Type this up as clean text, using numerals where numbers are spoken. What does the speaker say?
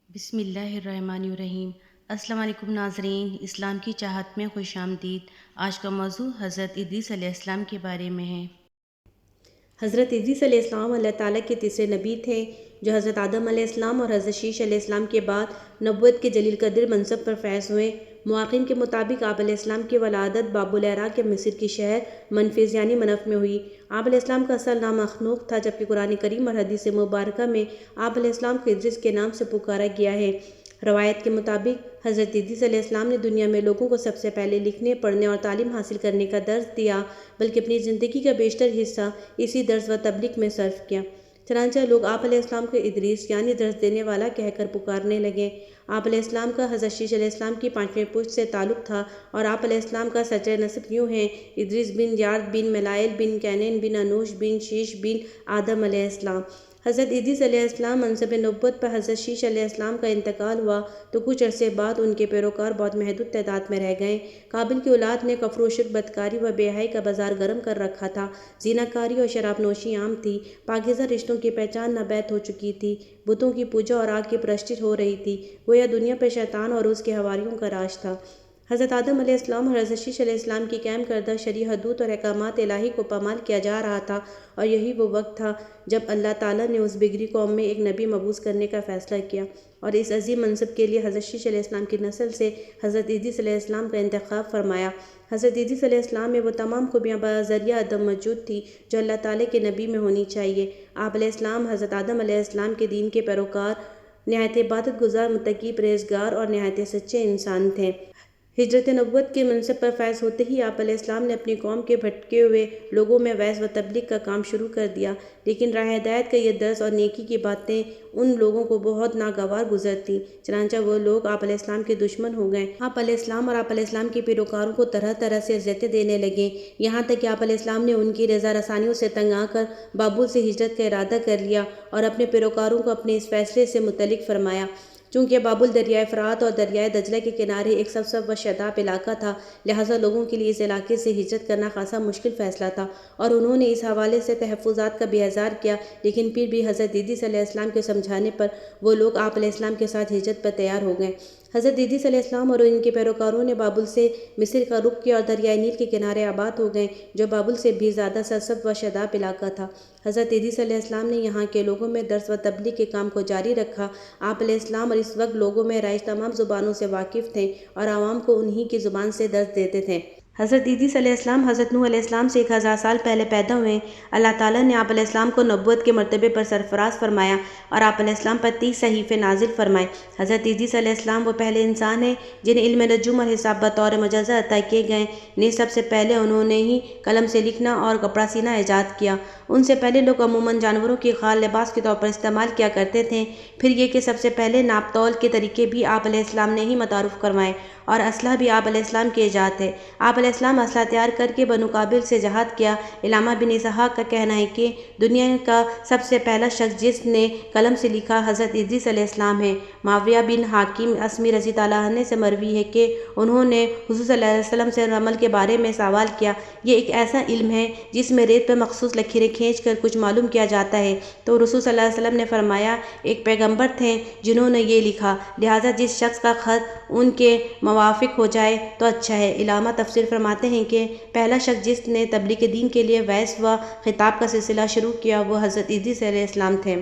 بسم اللہ الرحمن الرحیم۔ السلام علیکم ناظرین، اسلام کی چاہت میں خوش آمدید۔ آج کا موضوع حضرت ادریس علیہ السلام کے بارے میں ہے۔ حضرت ادریس علیہ السلام اللہ تعالیٰ کے تیسرے نبی تھے جو حضرت آدم علیہ السلام اور حضرت شیش علیہ السلام کے بعد نبوت کے جلیل قدر منصب پر فیض ہوئے۔ مؤرخین کے مطابق آپ علیہ السلام کی ولادت باب العراق کے مصر کی شہر منفذ یعنی منف میں ہوئی۔ آپ علیہ السلام کا اصل نام اخنوق تھا، جبکہ قرآن کریم اور حدیث مبارکہ میں آپ علیہ السلام کو ادریس کے نام سے پکارا گیا ہے۔ روایت کے مطابق حضرت ادریس علیہ السلام نے دنیا میں لوگوں کو سب سے پہلے لکھنے، پڑھنے اور تعلیم حاصل کرنے کا درس دیا، بلکہ اپنی زندگی کا بیشتر حصہ اسی درس و تبلیغ میں صرف کیا۔ چنانچہ لوگ آپ علیہ السلام کو ادریس یعنی درس دینے والا کہہ کر پکارنے لگے۔ آپ علیہ السلام کا حضرت شیش علیہ السلام کی 5ویں پشت سے تعلق تھا اور آپ علیہ السلام کا سچہ نسب یوں ہے: ادریس بن یارد بن ملائل بن کینین بن انوش بن شیش بن آدم علیہ السلام۔ حضرت ادریس علیہ السلام منصب نبوت پر حضرت شیش علیہ السلام کا انتقال ہوا تو کچھ عرصے بعد ان کے پیروکار بہت محدود تعداد میں رہ گئے۔ قابل کی اولاد نے کفر و شرک، بدکاری و بے حیائی کا بازار گرم کر رکھا تھا۔ زنا کاری اور شراب نوشی عام تھی۔ پاکیزہ رشتوں کی پہچان نابید ہو چکی تھی۔ بتوں کی پوجا اور آگ کی پرستش ہو رہی تھی۔ گویا دنیا پر شیطان اور اس کے حواریوں کا راج تھا۔ حضرت آدم علیہ السلام اور حضرت شیش علیہ السلام کی قائم کردہ شرعی حدود اور احکامات الہی کو پامال کیا جا رہا تھا، اور یہی وہ وقت تھا جب اللہ تعالیٰ نے اس بگڑی قوم میں ایک نبی مبعوث کرنے کا فیصلہ کیا اور اس عظیم منصب کے لیے حضرت شیش علیہ السلام کی نسل سے حضرت ادریس علیہ السلام کا انتخاب فرمایا۔ حضرت ادریس علیہ السلام میں وہ تمام خوبیاں بذریعہ عدم موجود تھیں جو اللہ تعالیٰ کے نبی میں ہونی چاہیے۔ آپ علیہ السلام حضرت آدم علیہ السلام کے دین کے پیروکار، نہایت عبادت گزار، متقی، پرہیزگار اور نہایت سچے انسان تھے۔ ہجرت نبوت کے منصب پر فائز ہوتے ہی آپ علیہ السلام نے اپنی قوم کے بھٹکے ہوئے لوگوں میں وعظ و تبلیغ کا کام شروع کر دیا، لیکن راہ ہدایت کا یہ درس اور نیکی کی باتیں ان لوگوں کو بہت ناگوار گزرتیں، چنانچہ وہ لوگ آپ علیہ السلام کے دشمن ہو گئے۔ آپ علیہ السلام اور آپ علیہ السلام کے پیروکاروں کو طرح طرح سے اذیتیں دینے لگے، یہاں تک کہ آپ علیہ السلام نے ان کی رضا رسانیوں سے تنگ آ کر بابل سے ہجرت کا ارادہ کر لیا اور اپنے پیروکاروں کو اپنے اس فیصلے سے متعلق فرمایا۔ چونکہ بابل دریائے فرات اور دریائے دجلہ کے کنارے ایک سبز و شاداب علاقہ تھا، لہٰذا لوگوں کے لیے اس علاقے سے ہجرت کرنا خاصا مشکل فیصلہ تھا، اور انہوں نے اس حوالے سے تحفظات کا بھی اظہار کیا، لیکن پھر بھی حضرت ادریس علیہ السلام کے سمجھانے پر وہ لوگ آپ علیہ السلام کے ساتھ ہجرت پر تیار ہو گئے۔ حضرت ادریس علیہ السلام اور ان کے پیروکاروں نے بابل سے مصر کا رخ کیا اور دریائے نیل کے کنارے آباد ہو گئے، جو بابل سے بھی زیادہ سرسبز و شاداب علاقہ تھا۔ حضرت ادریس علیہ السلام نے یہاں کے لوگوں میں درس و تبلیغ کے کام کو جاری رکھا۔ آپ علیہ السلام اور اس وقت لوگوں میں رائج تمام زبانوں سے واقف تھے اور عوام کو انہی کی زبان سے درس دیتے تھے۔ حضرت ادریس علیہ السلام حضرت نوح علیہ السلام سے 1000 سال پہلے پیدا ہوئے۔ اللہ تعالیٰ نے آپ علیہ السلام کو نبوت کے مرتبے پر سرفراز فرمایا اور آپ علیہ السلام پر 30 صحیفے نازل فرمائے۔ حضرت ادریس علیہ السلام وہ پہلے انسان ہیں جنہیں علم نجوم اور حساب بطور معجزہ عطا کیے گئے۔ نیز سب سے پہلے انہوں نے ہی قلم سے لکھنا اور کپڑا سینا ایجاد کیا۔ ان سے پہلے لوگ عموماً جانوروں کی خال لباس کے طور پر استعمال کیا کرتے تھے۔ پھر یہ کہ سب سے پہلے ناپ تول کے طریقے بھی آپ علیہ السلام نے ہی متعارف کروائے، اور اسلحہ بھی آپ علیہ السلام کی ایجاد ہے۔ آپ علیہ السلام اسلحہ تیار کر کے بنو قابل سے جہاد کیا۔ علامہ بن اسحاق کا کہنا ہے کہ دنیا کا سب سے پہلا شخص جس نے قلم سے لکھا حضرت ادریس علیہ السلام ہے۔ معاویہ بن حاکم اسمی رضی اللہ عنہ سے مروی ہے کہ انہوں نے حضور صلی اللہ علیہ وسلم سے رمل کے بارے میں سوال کیا: یہ ایک ایسا علم ہے جس میں ریت پر مخصوص لکیریں کھینچ کر کچھ معلوم کیا جاتا ہے؟ تو رسول صلی اللہ علیہ وسلم نے فرمایا: ایک پیغمبر تھے جنہوں نے یہ لکھا، لہٰذا جس شخص کا خط ان کے موافق ہو جائے تو اچھا ہے۔ علامہ تفسیر فرماتے ہیں کہ پہلا شخص جس نے تبلیغ دین کے لیے وعظ و خطاب کا سلسلہ شروع کیا وہ حضرت ادریس علیہ السلام تھے۔